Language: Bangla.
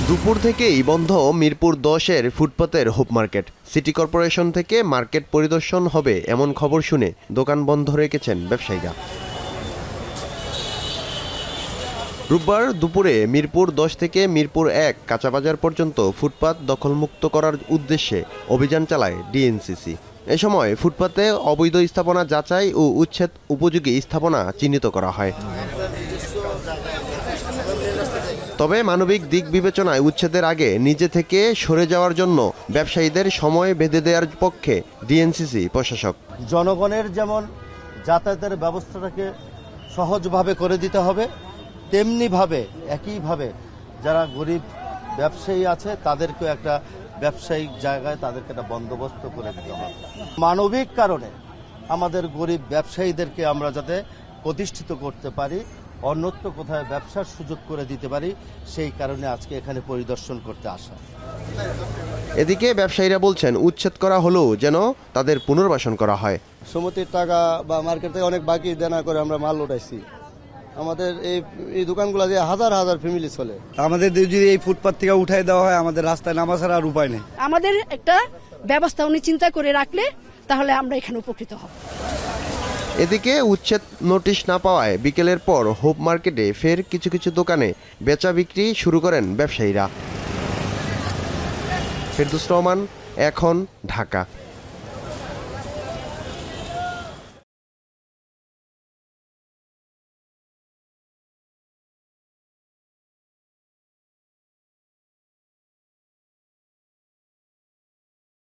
দুপুর থেকেই বন্ধ মিরপুর 10-এর ফুটপাতের হোপ মার্কেট। সিটি কর্পোরেশন থেকে মার্কেট পরিদর্শন হবে এমন খবর শুনে দোকান বন্ধ রেখেছেন ব্যবসায়ীরা। রোববার দুপুরে মিরপুর 10 থেকে মিরপুর 1 কাঁচাবাজার পর্যন্ত ফুটপাত দখলমুক্ত করার উদ্দেশ্যে অভিযান চালায় ডিএনসিসি। এ সময় ফুটপাতে অবৈধ স্থাপনা যাচাই ও উচ্ছেদ উপযোগী স্থাপনা চিহ্নিত করা হয়। তবে মানবিক দিক বিবেচনায় উচ্ছেদের আগে নিজে থেকে সরে যাওয়ার জন্য ব্যবসায়ীদের সময় বেঁধে দেওয়ার পক্ষে ডিএনসিসি প্রশাসক। জনগণের যেমন যাতায়াতের ব্যবস্থাটাকে সহজভাবে করে দিতে হবে, তেমনিভাবে একইভাবে যারা গরিব ব্যবসায়ী আছে তাদেরকেও একটা ব্যবসায়িক জায়গায় তাদেরকে একটা বন্দোবস্ত করে দিতে হবে। মানবিক কারণে আমাদের গরিব ব্যবসায়ীদেরকে আমরা যাতে প্রতিষ্ঠিত করতে পারি, অন্যত্র কোথায় ব্যবসার সুযোগ করে দিতে পারি, সেই কারণে আজকে এখানে পরিদর্শন করতে আসা। এদিকে ব্যবসায়ীরা বলছেন উচ্ছেদ করা হলেও যেন তাদের পুনর্বাসন করা হয়। সমিতির টাকা বা মার্কেট থেকে অনেক বাকি দেনা করে আমরা মাল উঠাইছি। আমাদের এই দোকানগুলো দিয়ে হাজার হাজার ফ্যামিলি চলে। আমাদের যদি এই ফুটপাত থেকে উঠাই দেওয়া হয়, আমাদের রাস্তায় নামা ছাড়া আর উপায় নেই। আমাদের একটা ব্যবস্থা উনি চিন্তা করে রাখলে তাহলে আমরা এখানে উপকৃত হব। এদিকে উচ্ছেদ নোটিশ না পাওয়ায় বিকেলের পর হোপ মার্কেটে ফের কিছু কিছু দোকানে বেচা বিক্রি শুরু করেন ব্যবসায়ীরা। ফেরদৌস রহমান, এখন, ঢাকা।